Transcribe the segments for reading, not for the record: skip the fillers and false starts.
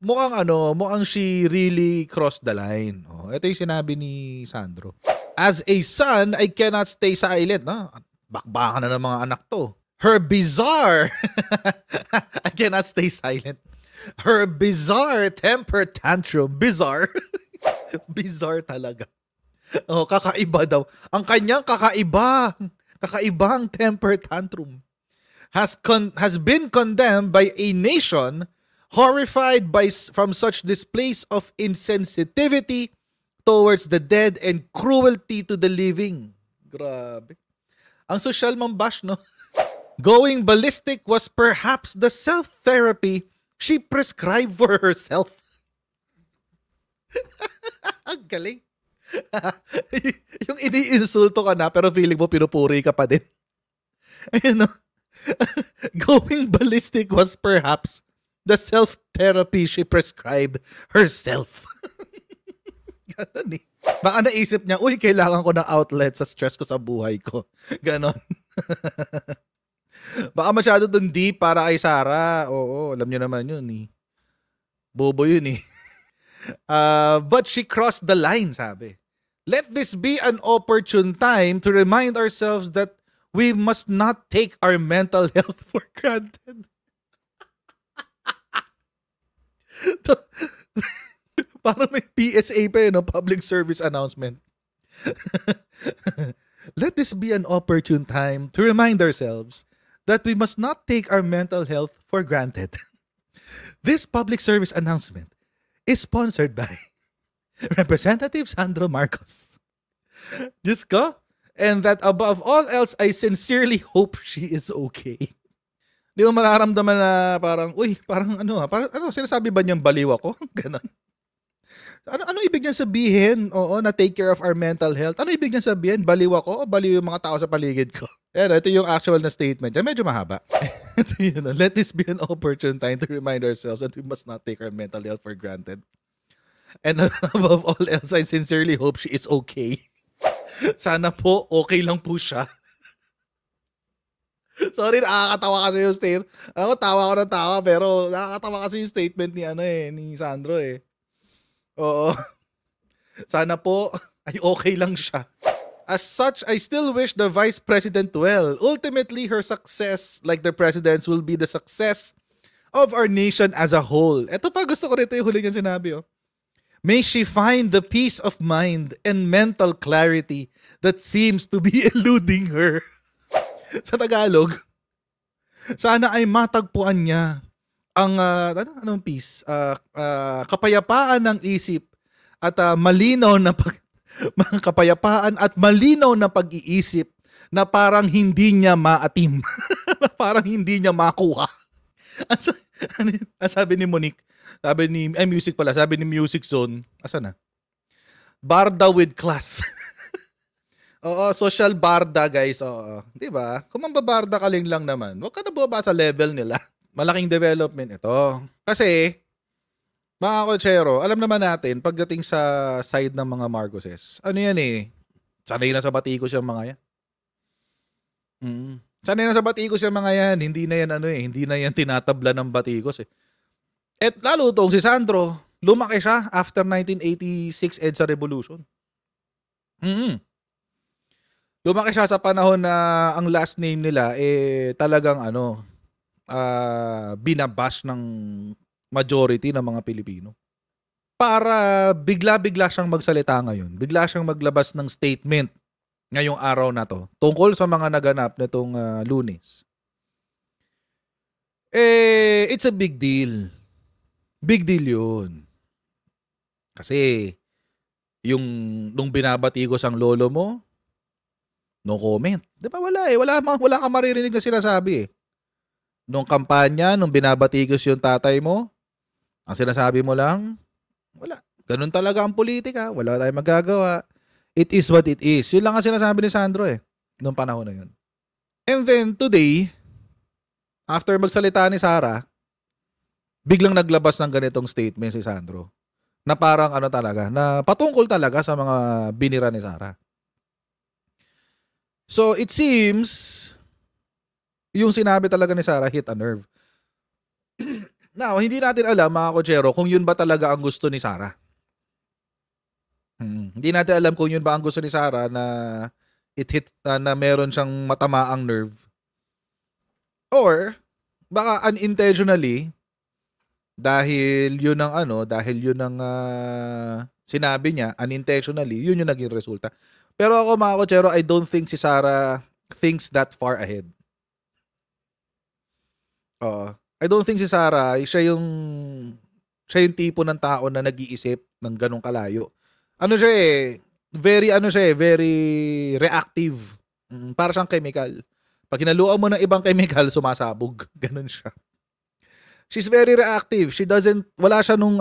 mukhang she really crossed the line. Oh, ito yung sinabi ni Sandro. As a son, I cannot stay silent. No? Bakbakan na ng mga anak to. Her bizarre, I cannot stay silent. Her bizarre temper tantrum. Bizarre. Bizarre talaga. Oh, kakaiba daw. Ang kanyang kakaibang temper tantrum has been condemned by a nation horrified from such displays of insensitivity towards the dead and cruelty to the living. Grabe. Ang social mambash, no? Going ballistic was perhaps the self-therapy she prescribed for herself. Ang galing. Yung iniinsulto ka na pero feeling mo pinupuri ka pa din. Ayun, no? Going ballistic was perhaps the self-therapy she prescribed herself. Ganon eh. Baka naisip niya, uy, kailangan ko ng outlet sa stress ko sa buhay ko. Ganon. Baka masyado dun deep para kay Sarah. Oo, alam niyo naman yun eh. Bobo yun eh. But she crossed the line, sabi. Let this be an opportune time to remind ourselves that we must not take our mental health for granted. Parang may PSA pa yun, no? Public service announcement. Let this be an opportune time to remind ourselves that we must not take our mental health for granted. This public service announcement is sponsored by Representative Sandro Marcos. Diyos ko. And that above all else, I sincerely hope she is okay. Di mo mararamdaman na parang, uy, parang sinasabi ba niyang baliw ako? Ganon. Ano ibig niyang sabihin? Oo, na take care of our mental health. Ano ibig niyang sabihin? Baliw ako o baliw yung mga tao sa paligid ko? Ito yung actual na statement. Medyo mahaba. Let this be an opportune time to remind ourselves that we must not take our mental health for granted. And above all else, I sincerely hope she is okay. Sana po, okay lang po siya. Sorry, nakakatawa kasi yung statement. Ako, tawa ko ng tawa, pero nakakatawa kasi yung statement ni Sandro eh. Oo. Sana po, ay okay lang siya. As such, I still wish the Vice President well. Ultimately, her success, like the President's, will be the success of our nation as a whole. Ito pa, gusto ko rito yung huli niyang sinabi, oh. May she find the peace of mind and mental clarity that seems to be eluding her. Sa Tagalog, sana ay matagpuan niya ang anong peace? Kapayapaan ng isip at malinaw na kapayapaan at malinaw na pag-iisip na parang hindi niya maatim. Na parang hindi niya makuha. Sabi ni Monique, sabi ni Music Zone, asan na? Barda with class. Oo, social barda guys. Oo, 'di ba? Kung mambabarda ka lang naman, wag ka na bumaba sa level nila. Malaking development ito. Kasi mga kotsero, alam naman natin pagdating sa side ng mga Marcoses, ano yan eh, sanay na sa batikos yung mga yan. Sanay na sa batikos yung mga yan, hindi na yan hindi na yan tinatabla ng batikos eh. At lalo tong si Sandro, lumaki siya after 1986 EDSA Revolution. Lumaki siya sa panahon na ang last name nila talagang binabash ng majority ng mga Pilipino. Para bigla-bigla siyang magsalita ngayon. Bigla siyang maglabas ng statement ngayong araw na to tungkol sa mga naganap nitong Lunes. It's a big deal. Big deal yun. Kasi yung nung binabatikos ang lolo mo, no comment. Di ba wala eh. Wala ka maririnig na sinasabi eh. Nung kampanya, nung binabatikos yung tatay mo, ang sinasabi mo lang, wala. Ganun talaga ang politika. Wala tayong magagawa. It is what it is. Yun lang ang sinasabi ni Sandro eh. Noong panahon na yun. And then today, after magsalita ni Sarah, biglang naglabas ng ganitong statement si Sandro. Na parang talaga, na patungkol talaga sa mga binira ni Sarah. So it seems, yung sinabi talaga ni Sarah hit a nerve. Now, hindi natin alam mga kotsero kung yun ba talaga ang gusto ni Sarah. Hindi natin alam kung yun ba ang gusto ni Sarah na na meron siyang matamaang nerve. Or baka unintentionally dahil yun ang sinabi niya unintentionally, yun yung naging resulta. Pero ako mga kotsero, I don't think si Sarah thinks that far ahead. I don't think si Sarah, siya yung tipo ng tao na nag-iisip ng ganong kalayo. Very reactive. Para siyang chemical. Pag hinaluan mo ng ibang chemical, sumasabog. Ganun siya. She's very reactive. Wala siya nung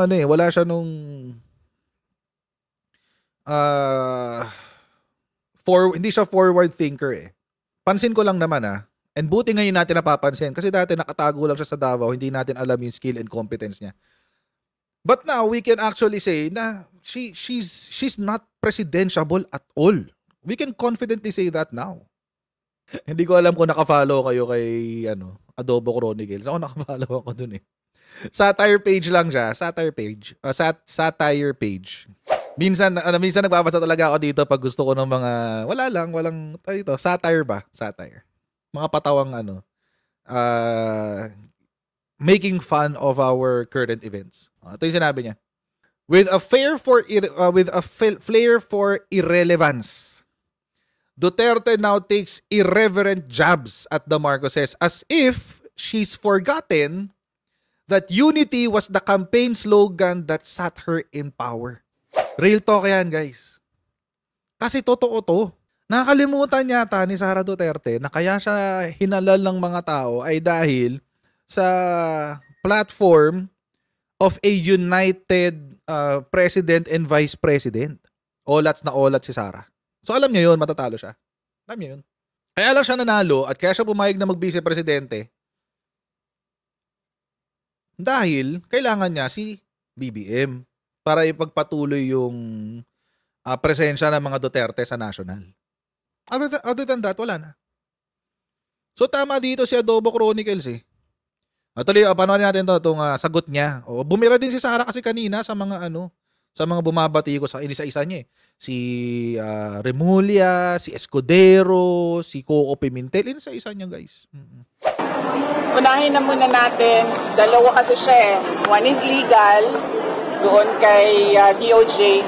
hindi siya forward thinker eh. Pansin ko lang naman and buti ngayon natin napapansin kasi dati nakatago lang siya sa Davao, hindi natin alam yung skill and competence niya. But now we can actually say na she's not presidentiable at all. We can confidently say that now. Hindi ko alam kung naka-follow kayo kay Adobo Chronicles. Ako naka-follow ako dun eh. Satire page lang siya, satire page. Satire page. Minsan nagbabasa talaga ako dito pag gusto ko ng mga walang satire ba? Satire. Mga patawang making fun of our current events. Ito yung sinabi niya. With a flair for irrelevance, Duterte now takes irreverent jabs at the Marcoses as if she's forgotten that unity was the campaign slogan that sat her in power. Real talk yan, guys. Kasi totoo to. Nakakalimutan yata ni Sara Duterte na kaya siya hinalal ng mga tao ay dahil sa platform of a united president and vice president. Olats na olat si Sara. So alam niyo yun, matatalo siya. Alam niyo yun. Kaya lang siya nanalo at kaya siya pumayag na mag-vice presidente dahil kailangan niya si BBM para ipagpatuloy yung presensya ng mga Duterte sa national. Other than that, wala na. So tama dito si Adobo Chronicles eh. Tuloy, panoorin natin itong sagot niya. Bumira din si Sara kasi kanina sa mga sa mga bumabati ko sa isa-isa niya eh. Si Remulla, si Escudero, si Coco Pimentel, isa-isa niya guys. Unahin na muna natin, dalawa kasi siya eh. One is legal, doon kay DOJ,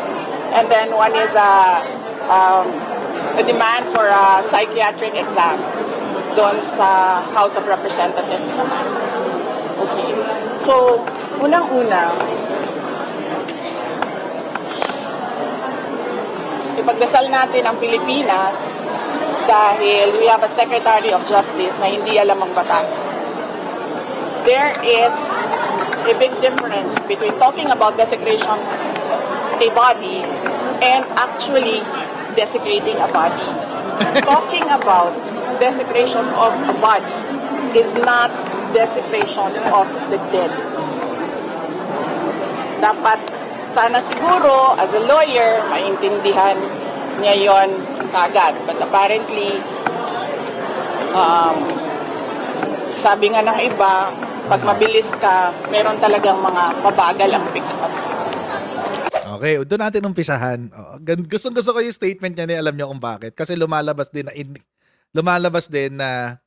and then one is a demand for a psychiatric exam doon sa House of Representatives naman. Okay. So, unang-una, ipagdasal natin ang Pilipinas dahil we have a Secretary of Justice na hindi alam ang batas. There is a big difference between talking about desecration a body and actually desecrating a body. Talking about desecration of a body is not desecration of the dead. Dapat sana siguro as a lawyer maintindihan niya yon kagad, but apparently sabi nga ng iba, pag mabilis ka, meron talagang mga mabagal ang pick up. Okay, doon natin umpisahan. Gusto ko yung statement niya, alam niyo kung bakit. Kasi lumalabas din na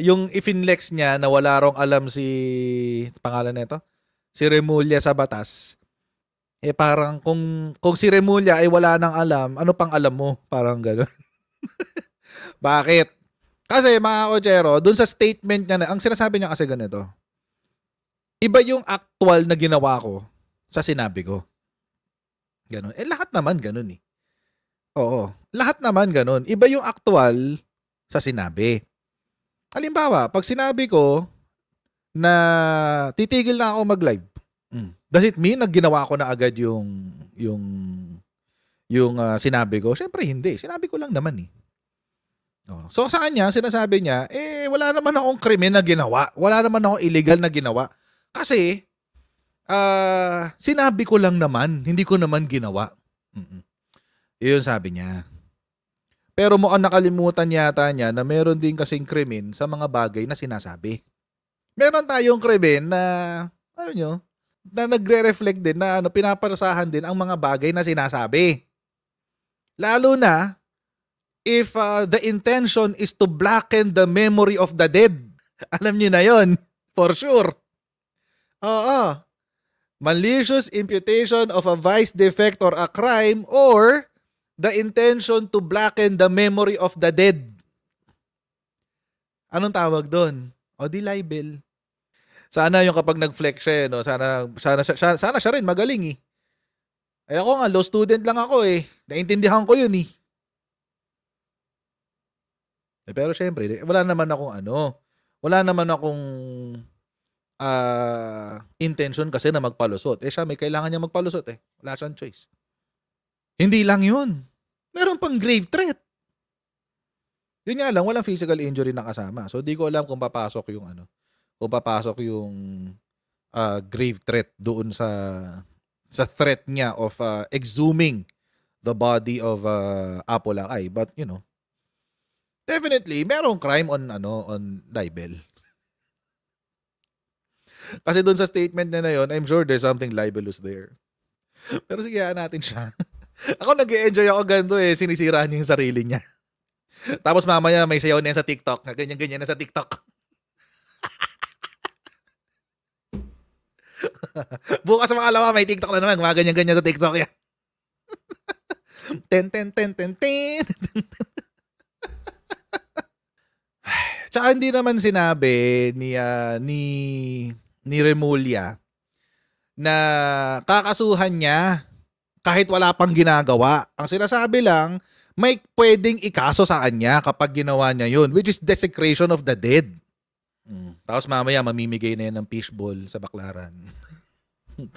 yung ifinlex niya na wala rong alam si pangalan nito, si Remulla sa batas. Eh parang kung si Remulla ay wala nang alam, ano pang alam mo? Parang gano'n. Bakit? Kasi mga kotsero, dun sa statement niya, ang sinasabi niya kasi ganito. Iba yung actual na ginawa ko sa sinabi ko. Ganon. Lahat naman ganon eh. Oo. Lahat naman ganon. Iba yung actual sa sinabi. Halimbawa, pag sinabi ko na titigil na ako mag-live, does it mean na ginawa ko na agad yung sinabi ko? Siyempre hindi. Sinabi ko lang naman eh. So sa kanya, sinasabi niya, wala naman akong krimen na ginawa. Wala naman akong illegal na ginawa. Kasi, sinabi ko lang naman, hindi ko naman ginawa. Yun sabi niya. Pero mukhang nakalimutan yata niya na meron din kasing krimen sa mga bagay na sinasabi. Meron tayong krimen na, ano nyo, na nagre-reflect din na pinaparusahan din ang mga bagay na sinasabi. Lalo na, if the intention is to blacken the memory of the dead. Alam nyo na yon, for sure. Oo. Malicious imputation of a vice defect or a crime or the intention to blacken the memory of the dead. Anong tawag doon? O di libel. Sana yung kapag nag-flex siya, no? Sana siya rin magaling eh. Ay ako nga, law student lang ako eh. Naintindihan ko yun eh. Pero syempre, wala naman akong intention kasi na magpalusot. Siya may kailangan niya magpalusot eh. Wala siyang choice. Hindi lang yun. Meron pang grave threat. Yun nga lang, walang physical injury na kasama. So, di ko alam kung papasok yung grave threat doon sa threat niya of exhuming the body of Apo Lakay. But, definitely, merong crime on libel. Kasi doon sa statement na yun, I'm sure there's something libelous there. Pero sige, natin siya. Ako nag-e-enjoy ako ganito eh, sinisira niya yung sarili niya. Tapos mamaya may sayaw na sa TikTok, na ganyan-ganyan na sa TikTok. Bukas sa makalawa, may TikTok na naman, mga ganyan-ganyan sa TikTok yan. Ten. Tsaka hindi naman sinabi ni Remulla na kakasuhan niya kahit wala pang ginagawa. Ang sinasabi lang, may pwedeng ikaso sa kanya kapag ginawa niya yun, which is desecration of the dead. Tapos mamaya mamimigay na yan ng fishball sa Baclaran.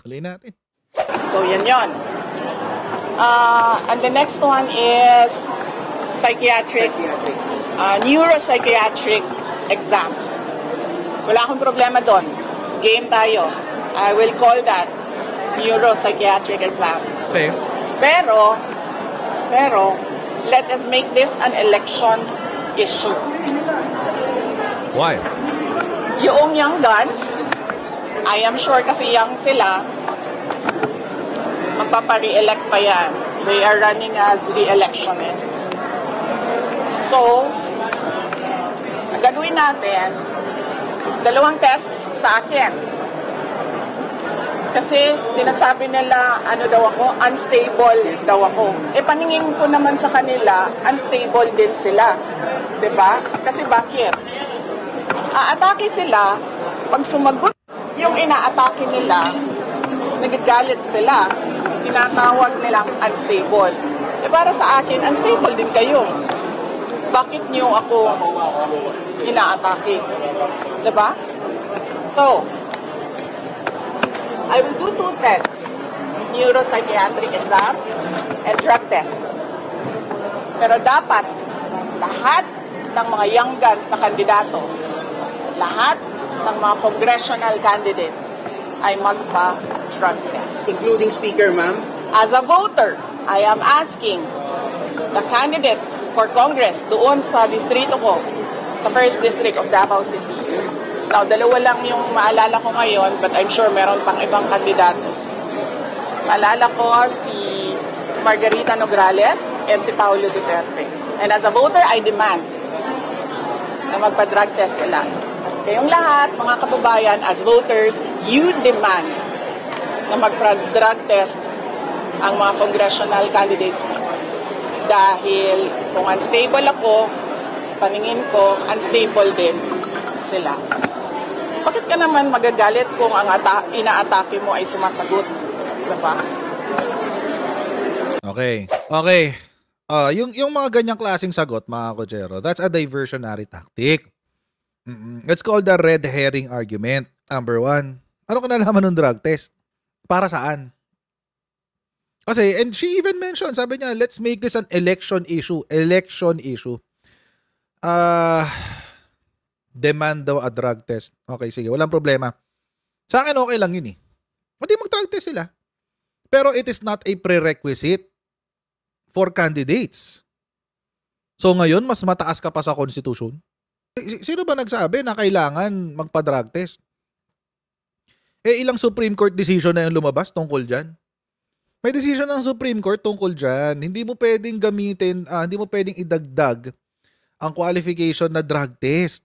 Tuloy natin. So yan yon. And the next one is neuropsychiatric exam. Wala akong problema doon. Game tayo. I will call that neuropsychiatric exam. Okay. Pero, let us make this an election issue. Why? Yung young guns, I am sure kasi young sila, magpapa-re-elect pa yan. They are running as re-electionists. So, ang gagawin natin, 2 tests sa akin. Kasi sinasabi nila, unstable daw ako. Paningin ko naman sa kanila, unstable din sila. 'Di ba? Kasi bakit? Aatake sila, pag sumagot yung inaatake nila, nagagalit sila. Tinatawag nilang unstable. Para sa akin, unstable din kayo. Bakit niyo ako inaatake? 'Di ba? So, I will do 2 tests, neuropsychiatric exam and drug test. Pero dapat, lahat ng mga young guns na kandidato, lahat ng mga congressional candidates ay magpa-drug test. Including speaker, ma'am? As a voter, I am asking the candidates for Congress doon sa distrito ko, sa 1st District of Davao City. Now, 2 lang yung maalala ko ngayon, but I'm sure meron pang ibang kandidato. Maalala ko si Margarita Nograles and si Paulo Duterte. And as a voter, I demand na magpa-drug test sila. At kayong lahat, mga kababayan, as voters, you demand na magpa-drug test ang mga congressional candidates. Dahil kung unstable ako, sa paningin ko, unstable din sila. So, bakit ka naman magagalit kung ang inaatake mo ay sumasagot? Diba? Okay. Yung mga ganyang klaseng sagot, mga kochero, that's a diversionary tactic. Let's call the red herring argument. Number 1. Ano ka nalaman ng drug test? Para saan? Kasi, and she even mentioned, sabi niya, let's make this an election issue. Election issue. Demand daw a drug test. Okay, sige. Walang problema. Sa akin, okay lang yun eh. Hindi mag-drug test sila. Pero it is not a prerequisite for candidates. So ngayon, mas mataas ka pa sa Constitution? Sino ba nagsabi na kailangan magpa-drug test? Ilang Supreme Court decision na yung lumabas tungkol dyan? May decision ng Supreme Court tungkol dyan. Hindi mo pwedeng gamitin, hindi mo pwedeng idagdag ang qualification na drug test.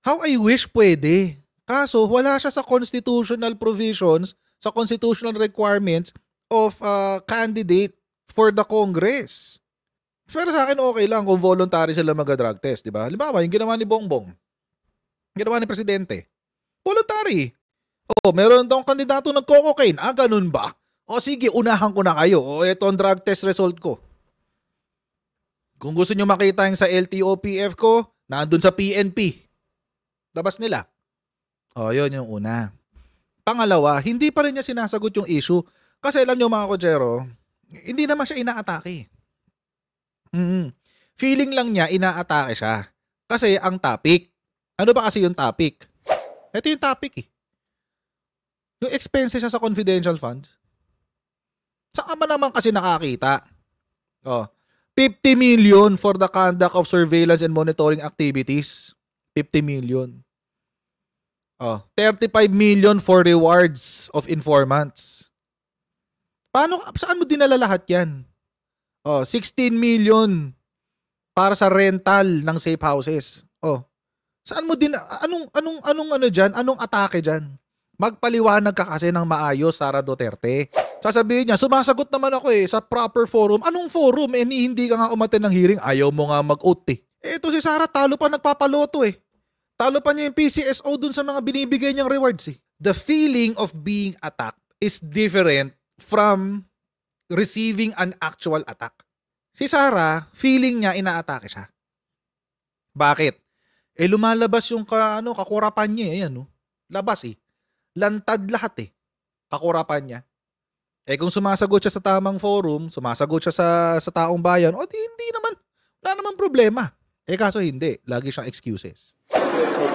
How I wish pwede. Kaso wala siya sa constitutional provisions, sa constitutional requirements of candidate for the Congress. Pero sa akin okay lang kung voluntary sila mag-drug test, di ba? Halimbawa, yung ginawa ni Bongbong, ginawa ni Presidente, voluntary. Meron tong kandidato nagko-cocaine. Ganun ba? Sige, unahan ko na kayo. Ito ang drug test result ko. Kung gusto nyo makita yung sa LTO-PF ko, nandun sa PNP. Labas nila. Yun yung una. Pangalawa, hindi pa rin niya sinasagot yung issue. Kasi alam nyo mga kotsero, hindi naman siya inaatake. Feeling lang niya, inaatake siya. Kasi ang topic. Ano ba kasi yung topic? Ito yung topic eh. Yung expenses siya sa confidential funds. Saan ba naman kasi nakakita? 50 million for the conduct of surveillance and monitoring activities. 50 million. 35 million for rewards of informants. Saan mo dinala lahat yan? 16 million para sa rental ng safe houses. Saan mo anong diyan? Anong atake diyan? Magpaliwanag ka kasi ng maayos, Sara Duterte. Sasabihin niya, sumasagot naman ako sa proper forum. Anong forum? Hindi ka nga umattend ng hearing, ayaw mo nga mag-oath Ito si Sara, talo pa nagpapaloto Talo pa niya yung PCSO dun sa mga binibigay niyang rewards The feeling of being attacked is different from receiving an actual attack. Si Sara, feeling niya inaatake siya. Bakit? Lumalabas yung kakurapan niya Labas Lantad lahat kakurapan niya. Kung sumasagot siya sa tamang forum, sumasagot siya sa taong bayan, hindi naman, wala naman problema. Kaso hindi, lagi siyang excuses.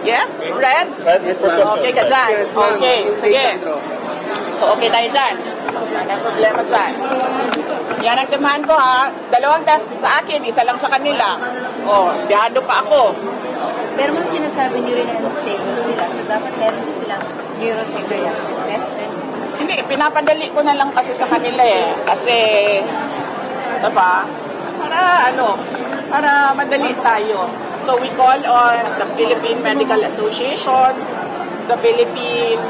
Yes? Red? Okay ka dyan. Okay, sige. So, okay tayo dyan. Anong problema dyan? Yan ang demand ko ha. 2 test sa akin, isa lang sa kanila. Biyado pa ako. Pero mga sinasabi niyo rin na stable sila, so dapat meron din silang neuropsychiatric test. Hindi, pinapadali ko na lang kasi sa kanila Kasi, diba? Para madali tayo. So we call on the Philippine Medical Association, the Philippine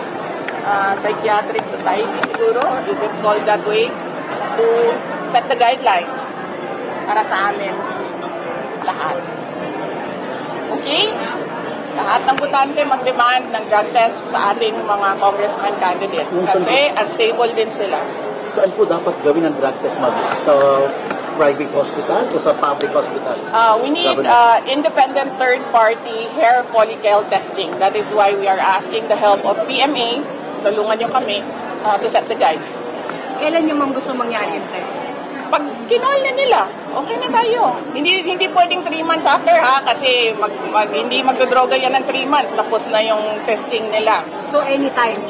Psychiatric Society siguro, is it called that way, to set the guidelines para sa amin lahat. Okay? Lahat ng butante mag-demand ng drug test sa ating mga congressman candidates kasi unstable din sila. Saan po dapat gawin ang drug test, ma'am? Sa private hospital o sa public hospital? We need independent third-party hair follicle testing. That is why we are asking the help of PMA. Tulungan nyo kami to set the guide. Kailan nyo ma'am gusto mangyari yung test? Pag kinol na nila, okay na tayo. Hindi pwedeng 3 months after kasi hindi magdodroga yan ng 3 months tapos na yung testing nila. So anytime.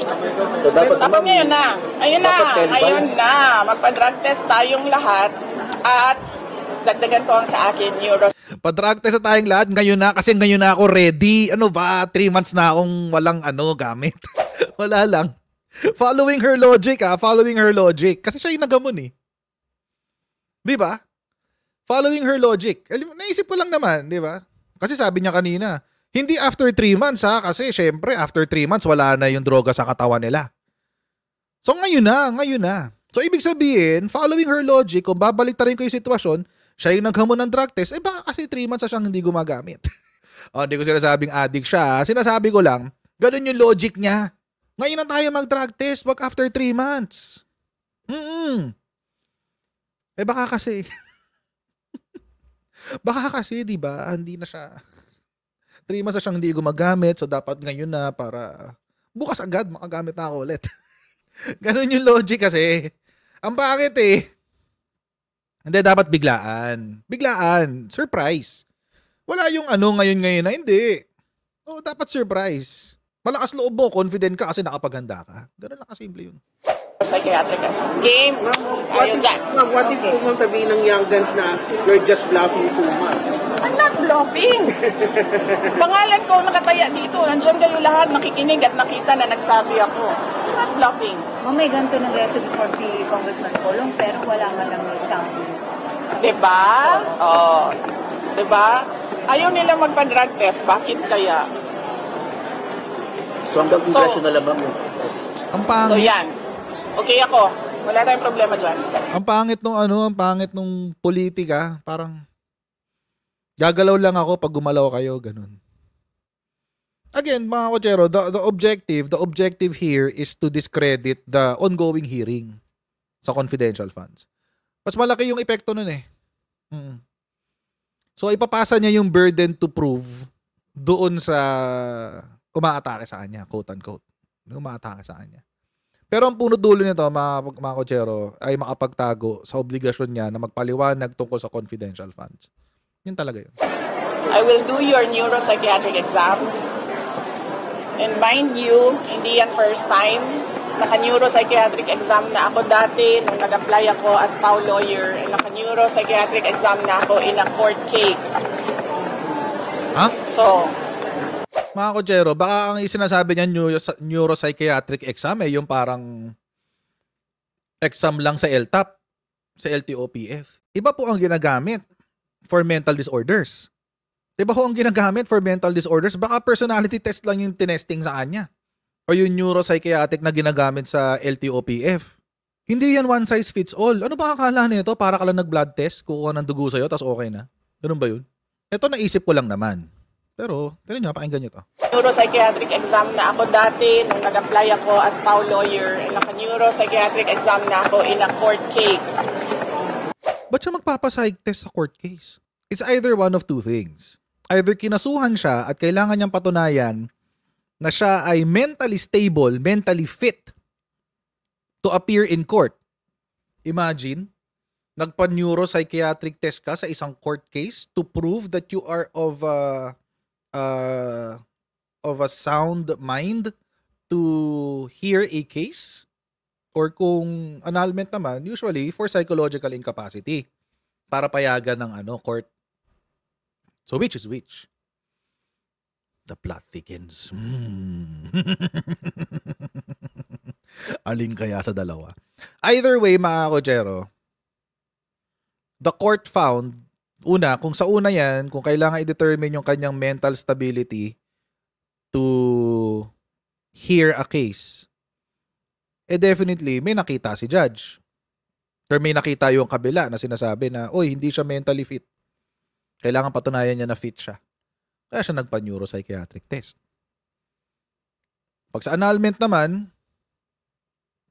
So dapat ngayon na. Ayun na. Magpa-drug test tayong lahat at dagdagan ko ang sa akin Pa-drug test na tayong lahat ngayon na kasi ngayon na ako ready. 3 months na akong walang gamit. Wala lang. Following her logic kasi siya yung nagamon Di ba? Following her logic. Naisip ko lang naman, di ba? Kasi sabi niya kanina, hindi after 3 months kasi syempre after 3 months wala na yung droga sa katawan nila. So ngayon na. So ibig sabihin, following her logic, kung babalik rin ko yung sitwasyon, siya yung naghamon ng drug test, baka kasi 3 months na siyang hindi gumagamit. Hindi ko sinasabing addict siya. Sinasabi ko lang, ganun yung logic niya. Ngayon na tayo mag-drug test, wag after 3 months. Baka kasi, di ba, hindi na siya, 3 months na siyang hindi gumagamit, so dapat ngayon na para bukas agad makagamit na ako ulit. Ganun yung logic kasi. Ang bakit Hindi, dapat biglaan. Surprise. Wala yung ngayon na, hindi. Dapat surprise. Malakas loob mo, confident ka kasi nakapaghanda ka. Ganun lang kasimple yun. Neuropsychiatric exam. Game. Tayo dyan. Ma'am, what if po ma'am sabihin ng young guns na you're just bluffing too much? I'm not bluffing. Pangalan ko nakataya dito. Nandiyan kayo lahat nakikinig at nakita na nagsabi ako. I'm not bluffing. Ma'am, may ganito ng reso before si Congressman Colong, pero wala nga lang isang... Diba? Oh. Diba? Ayaw nila magpa-drug test. Bakit kaya? So hanggang congressional naman mo. Ang So pangit. yan. Okay ako. Wala tayong problema dyan. Ang pangit nung ang pangit nung politika, parang gagalaw lang ako pag gumalaw kayo, ganun. Again, mga kochero, the objective here is to discredit the ongoing hearing sa confidential funds. Mas malaki yung epekto nun eh. So ipapasa niya yung burden to prove doon sa umaatake sa kanya, quote unquote. Umaatake sa kanya. Pero ang punot dulo nito, mga kochero, ay makapagtago sa obligasyon niya na magpaliwanag tungkol sa confidential funds. Yun talaga yun. I will do your neuropsychiatric exam. And mind you, hindi yan first time. Naka-neuropsychiatric exam na ako dati nung nag-apply ako as PAW lawyer. And naka-neuropsychiatric exam na ako in a court case. Ha? So, Mga kochero, baka ang isinasabi niya neuropsychiatric exam eh, yung parang exam lang sa LTAP, sa LTOPF. Iba po ang ginagamit for mental disorders. Iba po ang ginagamit for mental disorders. Baka personality test lang yung tinesting sa kanya. O yung neuropsychiatric na ginagamit sa LTOPF. Hindi yan one size fits all. Ano ba akala nito? Para ka lang nag-blood test, kukuha ng dugo sa'yo, tas okay na. Ganun ba yun? Ito naisip ko lang naman. Pero, tignan nyo, pakinggan nyo to. neuropsychiatric exam na ako dati nung nag-apply ako as PAW lawyer. And naka-neuropsychiatric exam na ako in a court case. Ba't siya magpapapsych test sa court case? It's either one of two things. Either kinasuhan siya at kailangan niyang patunayan na siya ay mentally stable, mentally fit to appear in court. Imagine, nagpa-neuropsychiatric test ka sa isang court case to prove that you are of a sound mind to hear a case. Or kung annulment naman, usually for psychological incapacity. Para payagan ng court. So which is which? The plot thickens. Alin kaya sa dalawa? Either way, mga kochero, the court found, una, kung sa una yan, kung kailangan i-determine yung kanyang mental stability to hear a case, definitely, may nakita si judge. Or may nakita yung kabila na sinasabi na, oy, hindi siya mentally fit. Kailangan patunayan niya na fit siya. Kaya siya nagpa-neuropsychiatric test. Pag sa annulment naman,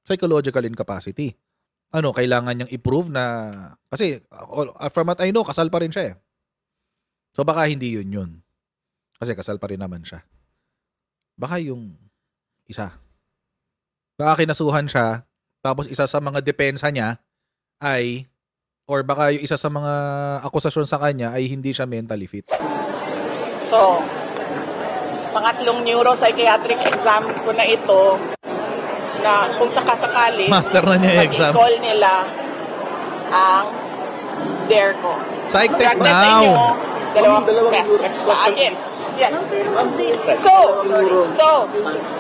psychological incapacity. Kailangan niyang i-prove na, kasi from what I know, kasal pa rin siya eh. So baka hindi yun. Kasi kasal pa rin naman siya. Baka yung isa. Baka kinasuhan siya, tapos isa sa mga depensa niya ay, or baka yung isa sa mga akusasyon sa kanya ay hindi siya mentally fit. So, pangatlong neuropsychiatric exam ko na ito, na kung sakasakali, Master na niya yung exam. mag-call nila ang DARE ko. Psych test Drug test sa now. inyo, dalawang Dalawang test sa akin. Yes. Ma'am, pero So,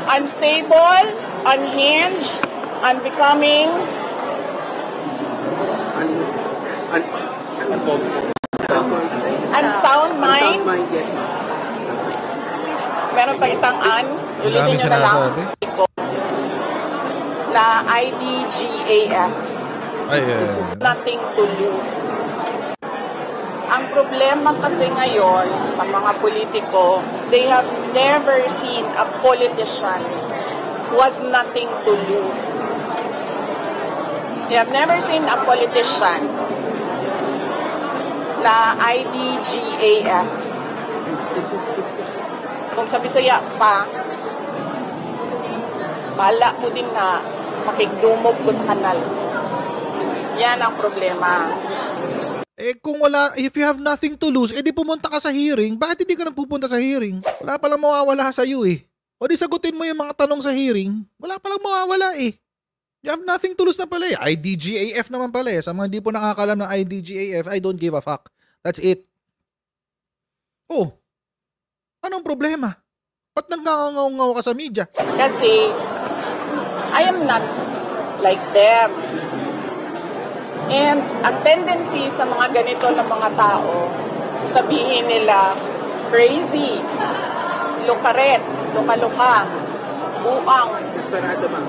unstable, unhinged, unbecoming, unsound mind. Yes, ma'am. Meron pa isang ulitin Dami nyo siya na lang, nasabi. na IDGAF. Ay, Nothing to lose. Ang problema kasi ngayon sa mga politiko, they have never seen a politician who has nothing to lose. They have never seen a politician na IDGAF. Kung sa Bisaya pa, bala mo din na makigdumog ko sa kanal. Yan ang problema. Kung wala, if you have nothing to lose, di pumunta ka sa hearing. Bakit hindi ka nagpupunta sa hearing? Wala palang mawawala sa iyo eh. O di sagutin mo yung mga tanong sa hearing. Wala palang mawawala eh. You have nothing to lose na pala eh. IDGAF naman pala eh. Sa mga hindi po nakakalam ng IDGAF, I don't give a fuck. That's it. Oh, anong problema? Ba't nagkangangaw ka sa media? Kasi, I am not like them. And ang tendency sa mga ganito ng mga tao, sasabihin nila, crazy, lukaret, luka-luka, buang, Desperado, ma'am.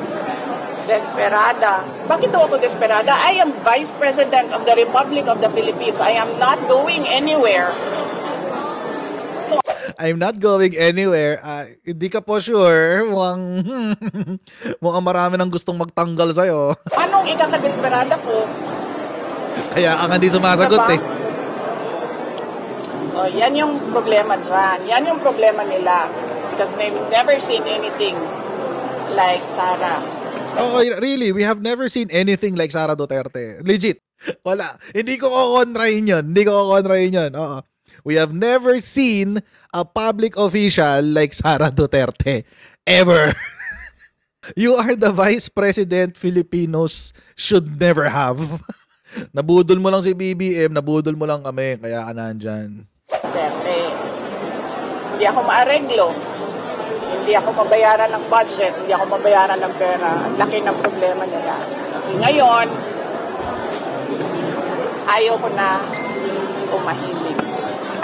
desperada. Bakit daw ako desperada? I am Vice President of the Republic of the Philippines. I am not going anywhere. So, I'm not going anywhere. Hindi ka po sure. Mukhang marami nang gustong magtanggal sa'yo. anong ikakadesperada ko? Kaya ka hindi sumasagot Diba? eh. So, yan yung problema dyan. Yan yung problema nila. Because they've never seen anything like Sara. Oh, really, we have never seen anything like Sara Duterte. Legit. Wala. Hindi ko kukontrahin yun. Oo. We have never seen a public official like Sara Duterte. Ever. You are the Vice President Filipinos should never have. Nabudol mo lang si BBM, nabudol mo lang kami, kaya ka nandyan. Duterte. Hindi ako maareglo. Hindi ako mabayaran ng budget. Hindi ako mabayaran ng pera. Ang laki ng problema nila. Kasi ngayon, ayaw ko na tumahimik.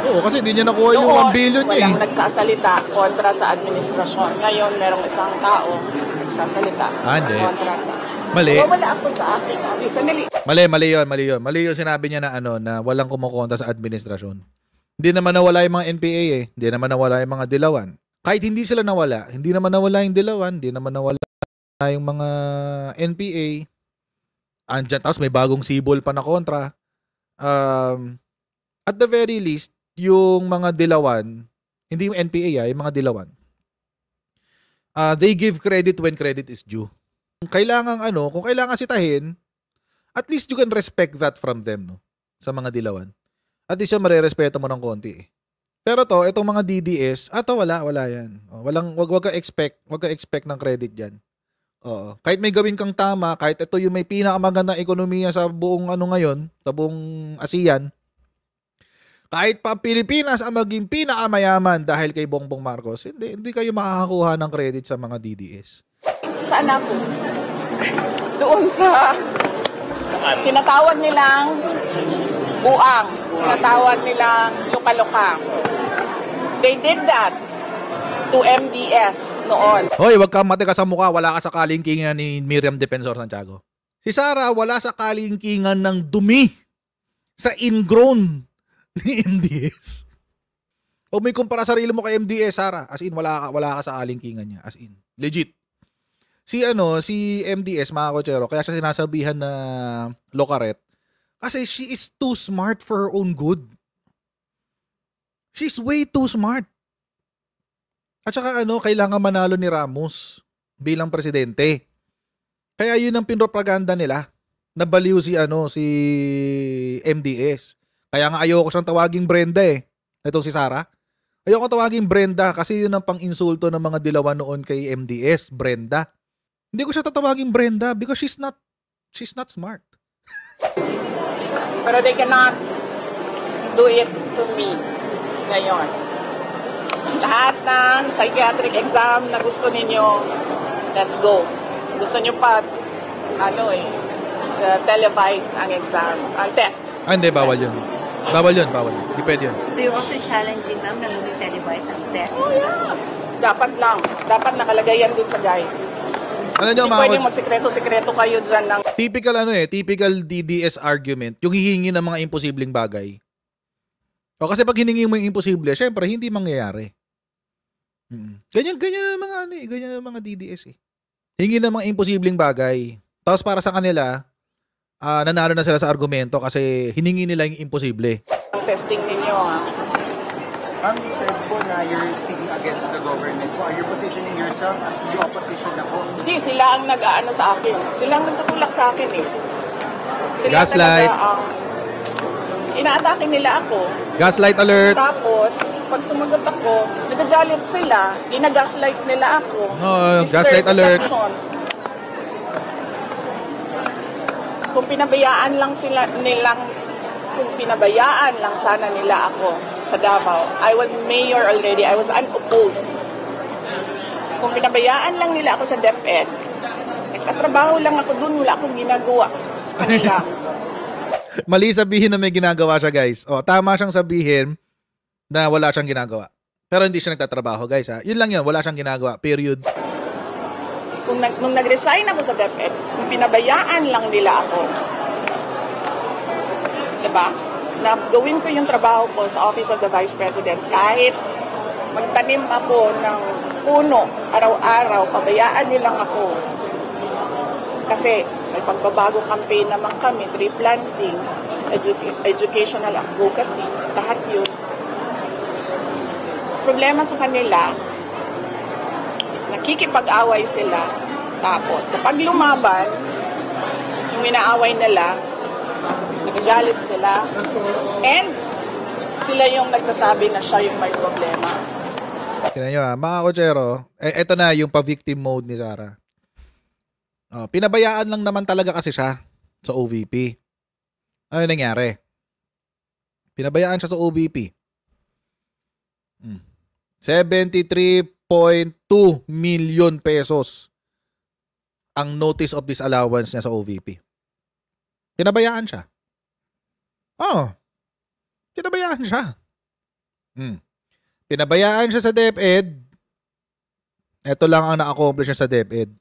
Oo, kasi hindi niya nakuha yung 1 billion niya walang nagsasalita kontra sa administrasyon. Ngayon, merong isang tao nagsasalita Hindi. kontra sa... Mali. Wala ako sa aking abis. Sandali. Mali yun. Mali yung sinabi niya na na walang kumukontra sa administrasyon. Hindi naman nawala yung mga NPA eh. Hindi naman nawala yung mga dilawan. Kahit hindi sila nawala, hindi naman nawala yung dilawan, hindi naman nawala yung mga NPA. Andyan, tapos may bagong sibol pa na kontra. At the very least, yung mga dilawan, hindi yung NPA yung mga dilawan. They give credit when credit is due. Kung kailangan sitahin, at least you can respect that from them, no? Sa mga dilawan. At least yung marerespeto mo ng konti eh. Pero itong mga DDS, wala yan. Wag ka expect ng credit diyan. Oo. Kahit may gawin kang tama, kahit ito yung may pinakamagandang ekonomiya sa buong ngayon, sa buong ASEAN, kahit pa Pilipinas ang maging pinakamayaman dahil kay Bongbong Marcos, hindi kayo makakakuha ng credit sa mga DDS. Saan ako? Doon sa tinatawag nilang buang. Tinatawag nilang luka-luka. They did that to MDS noon. Hoy, wag kang matigas sa mukha, wala ka sa kalingkingan ni Miriam Defensor Santiago. Si Sara wala sa kalingkingan ng dumi sa ingrown ni MDS. O may kumpara sarili mo kay MDS, Sara. As in, wala ka sa kalingkingan niya. As in, legit. Si MDS, mga kotsero, kaya siya sinasabihan na lokaret kasi she is too smart for her own good. She's way too smart. At saka kailangan manalo ni Ramos bilang presidente. Kaya yun ang pinropaganda nila. Nabaliw si MDS. Kaya nga ayoko siyang tawaging Brenda eh. Itong si Sara. Ayoko tawaging Brenda kasi yun ang pang-insulto ng mga dilawan noon kay MDS, Brenda. Hindi ko siya tatawaging Brenda because she's not smart. Pero they cannot do it to me ngayon. Lahat ng psychiatric exam na gusto ninyo, let's go. Gusto nyo pa, televised ang exam, ang tests. Hindi, bawal yun. Bawal yun. Hindi pwede yun. So you're also challenging them na hindi televised ang test? Oh yeah. Dapat lang. Dapat nakalagay yan dun sa guide. Ano nyo, Hindi pwedeng magsikreto-sikreto kayo dyan ng... Typical DDS argument, yung hihingi ng mga imposibleng bagay. O kasi pag hiningi mo yung imposible, syempre hindi mangyayari. Ganyan ang mga DDS eh. Hingi ng mga imposibleng bagay. Tapos para sa kanila, nanalo na sila sa argumento kasi hiningi nila yung imposible. Ang testing ninyo, ha? Ma'am, you said po na you're speaking against the government po. Are you positioning yourself as the opposition na po? Hindi, sila ang nag-aano sa akin. Sila ang nagtutulak sa akin eh. Sila Gaslight. Inaatake nila ako. Gaslight alert. Tapos, pag sumagot ako, nagagalit sila. Ginagaslight nila ako. No, gaslight alert. Deception. pinabayaan lang sana nila ako sa Davao, I was mayor already, I was unopposed. Kung pinabayaan lang nila ako sa DepEd, nagtatrabaho lang ako dun, wala akong ginagawa sa kanila. Mali sabihin na may ginagawa siya, guys. O, tama siyang sabihin na wala siyang ginagawa. Pero hindi siya nagtatrabaho, guys, ha. Yun lang yun, wala siyang ginagawa. Period. Nung nag-resign ako sa DepEd, kung pinabayaan lang nila ako, diba? Na gawin ko yung trabaho ko sa Office of the Vice President, kahit magtanim ako ng puno araw-araw, pabayaan nilang ako. Kasi may pagbabagong campaign naman kami, tree planting, educational advocacy, lahat yun. Problema sa kanila, nakikipag-away sila, tapos kapag lumaban, yung inaaway nila, nagagalit sila, and sila yung nagsasabi na siya yung may problema. Tignan nyo, ha, mga kotsero, eto na yung pa-victim mode ni Sara. Oh, pinabayaan lang naman talaga kasi siya sa OVP. Ano nangyari? Pinabayaan siya sa OVP. 73.2 million pesos ang notice of disallowance niya sa OVP. Pinabayaan siya. Oh, pinabayaan siya. Pinabayaan siya sa DepEd. Ito lang ang na-accomplish niya sa DepEd.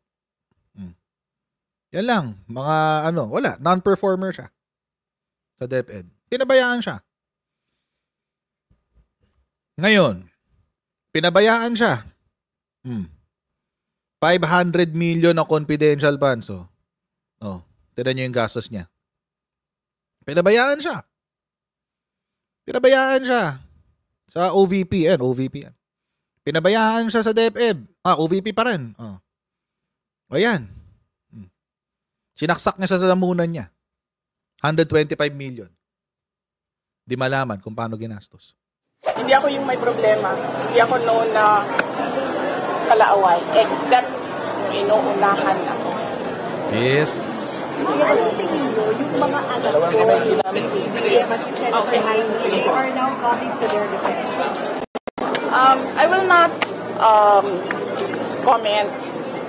Yan lang. Mga wala. Non-performer siya sa DepEd. Pinabayaan siya. Ngayon, pinabayaan siya. 500 million na confidential funds. Tignan nyo yung gastos niya. Pinabayaan siya. Pinabayaan siya sa OVP. OVP yan. Pinabayaan siya sa DepEd. OVP pa rin. O yan. Sinaksak niya sa lamunan niya. 125 million. Di malaman kung paano ginastos. Hindi ako yung may problema. Hindi ako noon na kalaaway. Except yung inuunahan ako. Yes. Kaya anong tingin mo, yung mga anak ko, they are now coming to their defense? I will not comment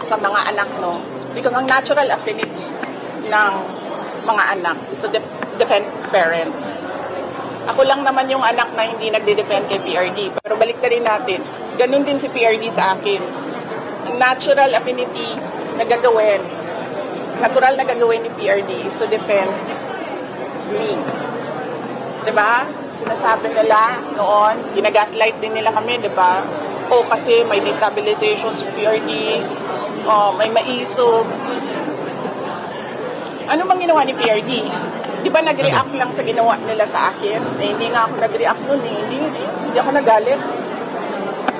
sa mga anak, no? Because ang natural affinity ng mga anak is to defend parents. Ako lang naman yung anak na hindi nagde-defend kay PRD. Pero baliktarin natin, ganun din si PRD sa akin. Ang natural affinity na gagawin, natural na gagawin ni PRD is to defend me. Diba? Sinasabi nila noon, ginagaslight din nila kami, diba? O kasi may destabilization sa PRD, may maisog. Ano bang ginawa ni PRD? Di ba nag-react lang sa ginawa nila sa akin? Hindi nga ako nag-react nun eh. Hindi ako nagalit.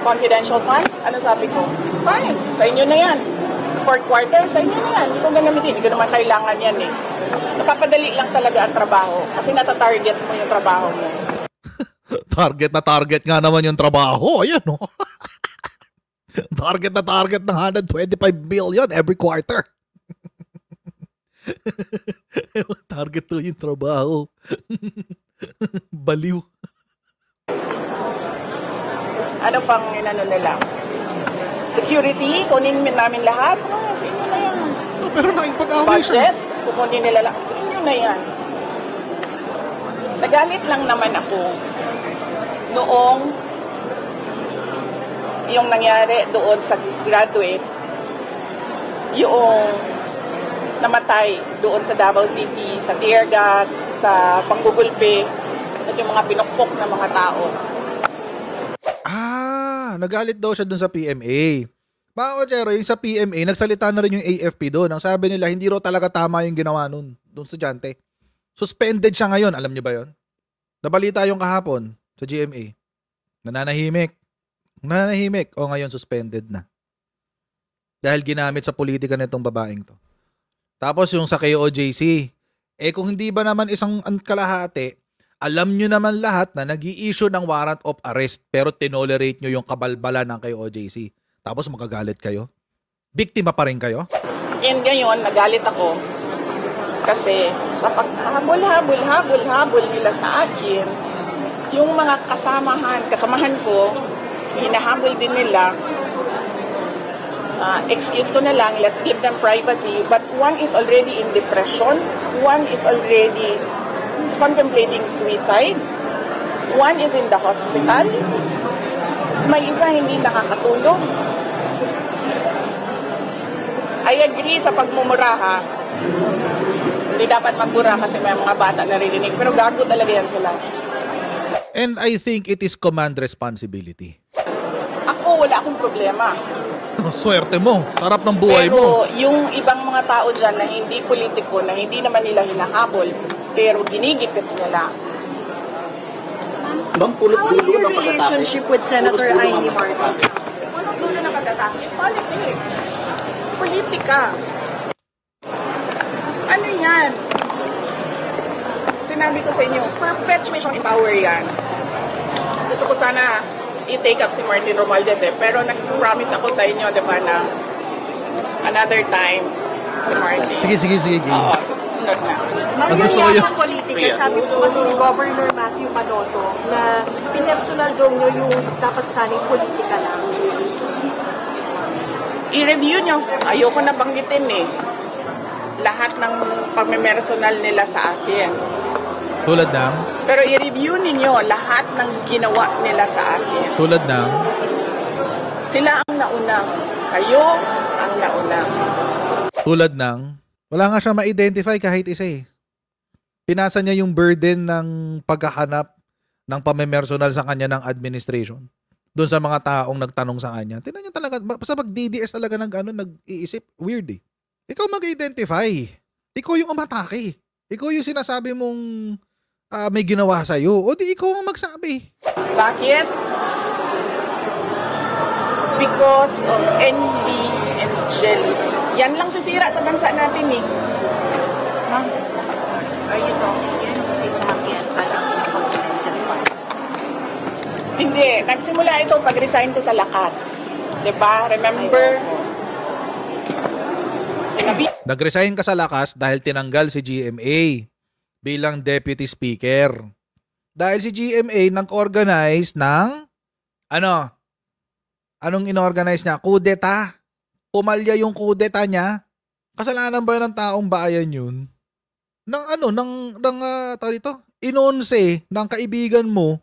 Confidential funds? Ano sabi ko? Fine, sa inyo na yan. Fourth quarter, sa inyo na yan. Hindi ko gagamitin. Hindi ko naman kailangan yan eh. Napapadali lang talaga ang trabaho. Kasi natatarget mo yung trabaho mo. Target na target nga naman yung trabaho. Ayan o. Target na target ng 125 billion every quarter. Target to yung trabaho. Baliw. Ano pang inano nila? Security, kunin namin lahat. Sa inyo na yan. Pero nakipag-away siya. Budget, kukunin nila lang. Sa inyo na yan. Nagalit lang naman ako noong yung nangyari doon sa graduate, yung namatay doon sa Davao City, sa tear gas, sa panggugulpe, at yung mga pinukpok na mga tao. Nagalit daw siya doon sa PMA. Mga kotsero, yung sa PMA, nagsalita na rin yung AFP doon. Ang sabi nila, hindi raw talaga tama yung ginawa doon sa estudyante. Suspended siya ngayon, alam niyo ba yon? Nabalita yung kahapon sa GMA. Nananahimik. O ngayon suspended na. Dahil ginamit sa politika nitong babaeng to. Tapos yung sa KOJC, kung hindi ba naman isang kalahati, alam nyo naman lahat na nag-i-issue ng warrant of arrest pero tinolerate nyo yung kabalbala ng KOJC. Tapos magagalit kayo? Biktima pa rin kayo? And ngayon, nagalit ako Kasi sa paghabol-habol nila sa akin, yung mga kasamahan ko, hinahabol din nila. Excuse ko na lang, let's give them privacy. But one is already in depression, one is already contemplating suicide, one is in the hospital, may isa hindi nakakatulog. I agree sa pagmumura ha. Hindi dapat magmura kasi may mga bata naririnig. Pero gago talaga yan sila. And I think it is command responsibility. Ako, wala akong problema. Swerte mo. Sarap ng buhay mo. Pero yung ibang mga tao dyan na hindi politiko, na hindi naman nila hinahabol, pero ginigipit nila. Ma'am, How is punot-dulo your ng pag-atake. relationship with Senator Amy Marcos? Punot-dulo na pag-atake. Politics. Politika. Ano yan? Sinabi ko sa inyo, perpetuation in power yan. Gusto ko sana i-take up si Martin Romualdez pero nag-promise ako sa inyo, di ba, na another time si Martin. Sige. Oo, sa susunod na. Mas gusto ko yun. Sa politika, sabi po kasi ni Governor Matthew Manoto na pinersonal daw nyo yung dapat sana'y politika lang. I-review nyo. Ayoko na banggitin lahat ng pagmemersonal nila sa akin. Tulad ng? Pero i-review ninyo lahat ng ginawa nila sa akin. Tulad ng? Sila ang naunang. Kayo ang naunang. Tulad ng? Wala nga siya ma-identify kahit isa eh. Pinasa niya yung burden ng paghahanap ng pamemersonal sa kanya ng administration. Doon sa mga taong nagtanong sa kanya. Tingnan niyo talaga, basta pag-DDS talaga nag-iisip, weird eh. Ikaw mag-identify. Ikaw yung umatake. Ikaw yung sinasabi mong may ginawa sa'yo. O di ikaw ang magsabi. Bakit? Because of envy and jealousy. Yan lang sisira sa bansa natin eh. Ma'am, are you talking here? Isakyan ka lang ng confidential fund. Hindi. Nagsimula ito pag-resign ko sa Lakas. Diba? Remember? Sinabi Nag-resign ka sa Lakas dahil tinanggal si GMA bilang deputy speaker. Dahil si GMA nag-organize ng anong inorganize niya? Kudeta. Pumalya yung kudeta niya. Kasalanan ba ng taong bayan yun? Inonse ng kaibigan mo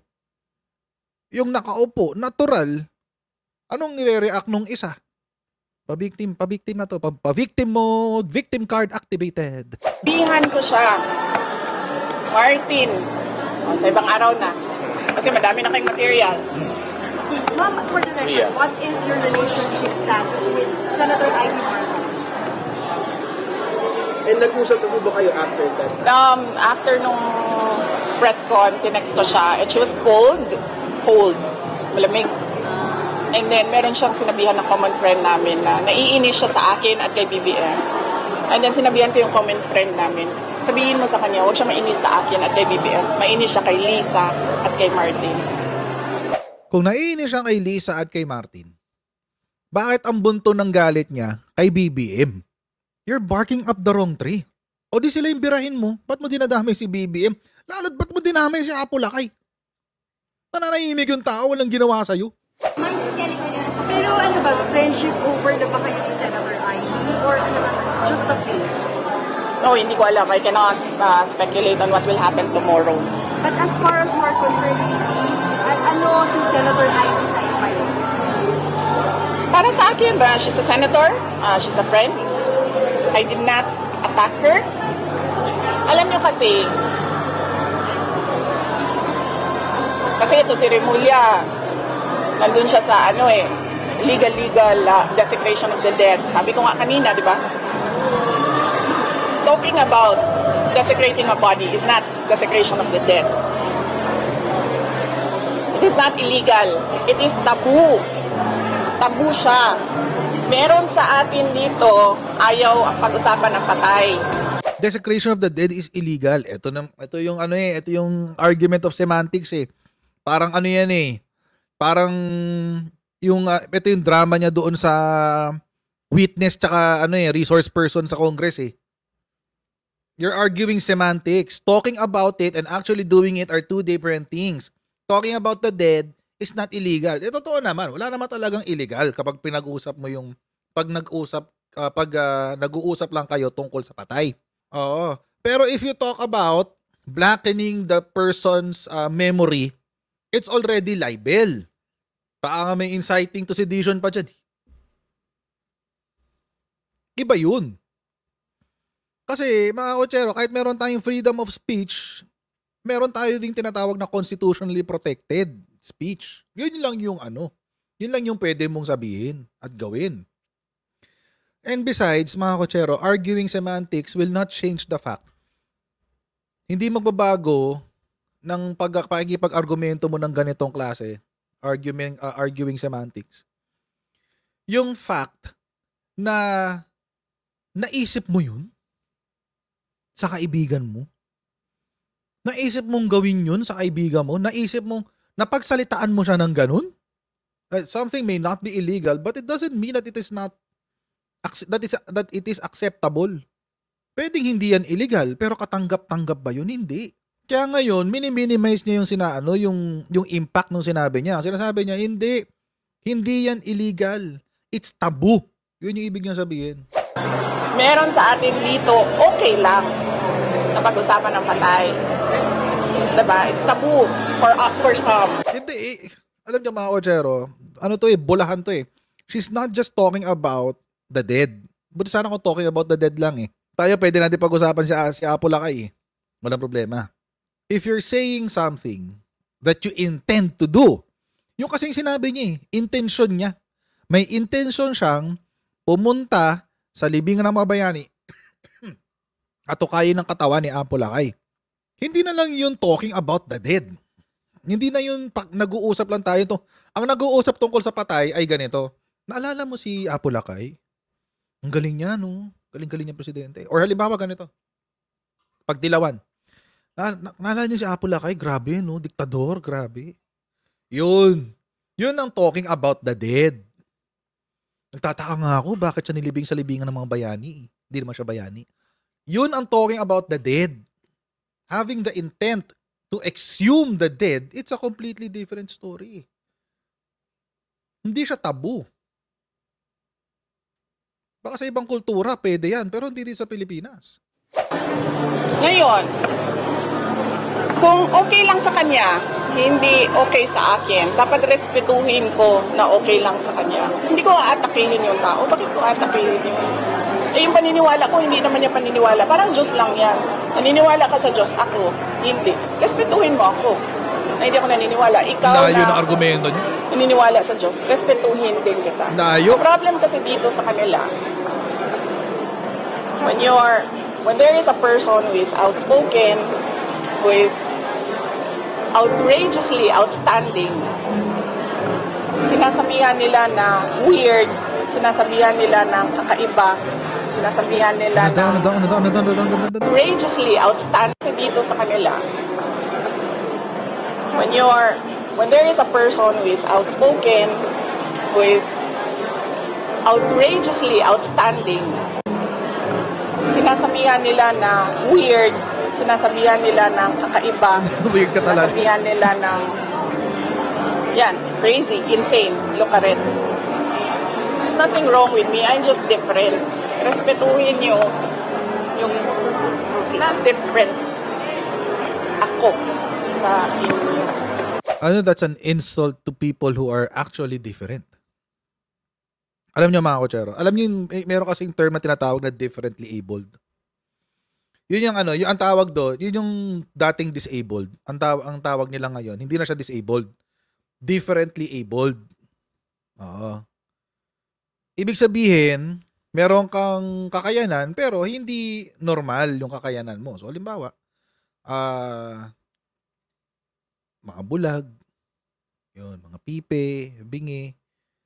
yung nakaupo, natural. Anong nire-react nung isa? Pabiktim na to. Pabiktim mo, victim card activated. Bihan ko siya. Martin. Sa ibang araw na. Kasi madami na kayong material. Ma'am, for the record, what is your relationship status with Senator Amy Marcos? And nag-usap na po ba kayo after that? After nung press con, tinext ko siya. And she was cold. Malamig. And then, meron siyang sinabihan ng common friend namin na naiinis siya sa akin at kay BBM. And then, sinabihan ko yung common friend namin, sabihin mo sa kanya, huwag siya mainis sa akin at kay BBM. Mainis siya kay Lisa at kay Martin. Kung naiinis siya kay Lisa at kay Martin, bakit ang bunto ng galit niya kay BBM? You're barking up the wrong tree. O di sila yung birahin mo, ba't mo dinadamay si BBM? Lalo't ba't mo dinamay si Apo Lakay? Nananahimik yung tao, walang ginawa sa'yo. Pero ano ba, friendship over na ba kayo ni Senator Amy? Or ano ba, it's just a phase? No, hindi ko alam. I cannot speculate on what will happen tomorrow. But as far as you are concerned, ano si Senator Amy sa iyo? Para sa akin, she's a senator, she's a friend. I did not attack her. Alam niyo kasi ito si Remulla, nandun siya sa legal desecration of the dead. Sabi ko nga kanina, di ba? Talking about desecrating a body is not desecration of the dead. It is not illegal. It is taboo. Tabu siya. Meron sa atin dito, ayaw ang pag-usapan ng patay. Desecration of the dead is illegal. Ito yung argument of semantics eh. Parang yan eh. Parang ito yung drama niya doon sa witness tsaka resource person sa Congress eh. You're arguing semantics. Talking about it and actually doing it are two different things. Talking about the dead is not illegal. Totoo naman, wala naman talagang illegal kapag pinag-usap mo yung pag nag-uusap lang kayo tungkol sa patay. Oo. Pero if you talk about blackening the person's memory, it's already libel. Baka may inciting to sedition pa dyan. Iba yun. Kasi, mga kotsero, kahit meron tayong freedom of speech, meron tayo ding tinatawag na constitutionally protected speech. Yun lang yung yun lang yung pwede mong sabihin at gawin. And besides, mga kotsero, arguing semantics will not change the fact. Hindi magbabago ng pakikipag-argumento mo ng ganitong klase, arguing semantics. Yung fact na naisip mo yun sa kaibigan mo. Naisip mong gawin yun sa kaibigan mo. Naisip mong napagsalitaan mo siya ng ganun. Something may not be illegal, but it doesn't mean that it is not that it is acceptable. Pwedeng hindi yan illegal, pero katanggap-tanggap ba yun? Hindi. Kaya ngayon, minimize niya yung yung impact nung sinabi niya. Sinasabi niya, hindi yan illegal. It's taboo. Yun yung ibig niya sabihin. Meron sa atin dito, okay lang na pag-usapan ng patay. Diba? It's taboo for some. Hindi alam niyo mga kotsero, bulahan to eh. She's not just talking about the dead. Buti sana kung talking about the dead lang eh. Tayo pwede natin pag-usapan si Apo Lakay eh. Walang problema. If you're saying something that you intend to do, yung kasing sinabi niya eh, intention niya. May intention siyang pumunta sa libingan ng mga bayani at tukayin ng katawan ni Apo Lakay. Hindi na lang yun talking about the dead. Hindi na yun nag-uusap lang tayo to. Ang nag-uusap tungkol sa patay ay ganito. Naalala mo si Apo Lakay? Ang galing niya, no? Galing-galing niya presidente. Or halimbawa ganito. Pagdilawan. Naalala niyo si Apo Lakay? Grabe, no? Diktador, grabe. Yun. Yun ang talking about the dead. Nagtataka nga ako, bakit siya nilibing sa libingan ng mga bayani? Hindi naman siya bayani. Yun ang talking about the dead. Having the intent to exhume the dead, it's a completely different story. Hindi siya taboo. Baka sa ibang kultura, pwede yan, pero hindi din sa Pilipinas. Ngayon, kung okay lang sa kanya, hindi okay sa akin, dapat respetuhin ko na okay lang sa kanya. Hindi ko aatakihin yung tao. Bakit ko aatakihin yun? Yung paniniwala ko, hindi naman niya paniniwala. Parang Diyos lang yan. Naniniwala ka sa Diyos, ako. Hindi. Respetuhin mo ako. Na hindi ako naniniwala. Ikaw Layo ng argumento niyo. naniniwala sa Diyos, respetuhin din kita. Layo. Ang problem kasi dito sa kanila, when there is a person who is outspoken, who is outrageously outstanding, sinasabihan nila na weird, sinasabihan nila ng kakaiba, sinasabihan nila na outrageously outstanding dito sa kanila. When there is a person who is outspoken, who is outrageously outstanding, sinasabihan nila na weird, sinasabihan nila ng kakaiba, Weird ka talaga. sinasabihan nila ng crazy, insane, look at it. There's nothing wrong with me, I'm just different. Respetuhin nyo yung not different ako sa inyo. That's an insult to people who are actually different. Alam niyo mga kotsero, alam niyo meron kasing term na tinatawag na differently abled. Yun yung yung ang tawag doon, yun yung dating disabled. Ang tawag nila ngayon, hindi na siya disabled. Differently abled. Oo. Ibig sabihin, meron kang kakayanan pero hindi normal yung kakayanan mo. So halimbawa, mga bulag, yun, mga pipe, bingi,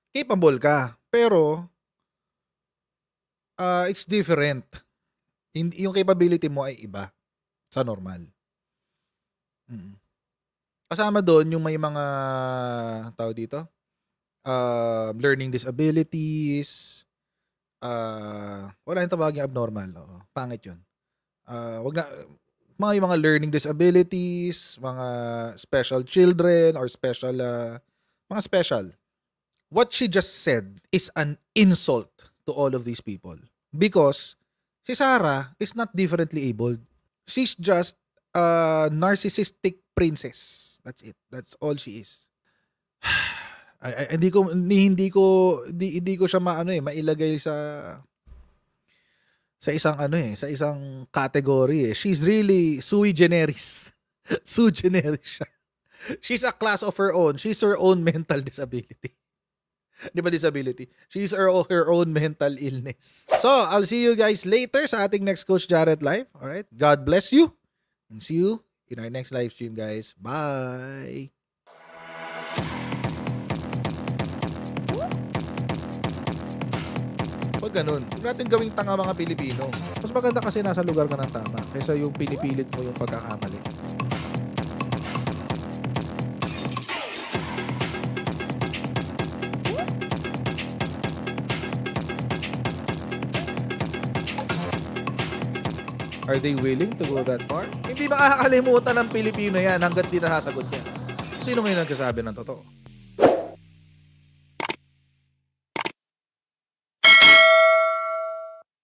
capable ka. Pero, it's different. Yung capability mo ay iba sa normal. Kasama doon yung may mga tao dito, learning disabilities, wala yung tawagin abnormal. Oo, pangit yun. Wag na yung mga learning disabilities, mga special children or special mga special. What she just said is an insult to all of these people because si Sarah is not differently abled. She's just a narcissistic princess. That's it. That's all she is. Hindi ko siya mailagay sa isang sa isang category eh. She's really sui generis. Sui generis siya. She's a class of her own. She's her own mental disability. Di ba disability? She's her own mental illness. So, I'll see you guys later sa ating next Coach Jarrett Live. Alright? God bless you. And see you in our next live stream, guys. Bye! Pag ganun, huwag natin gawing tanga mga Pilipino. Mas maganda kasi nasa lugar ka ng tama kaysa yung pinipilit mo yung pagkakamali. Are they willing to go that far? Hindi makakalimutan ng Pilipino yan hanggat di nasasagot niya. Sino ngayon nagsasabi ng totoo?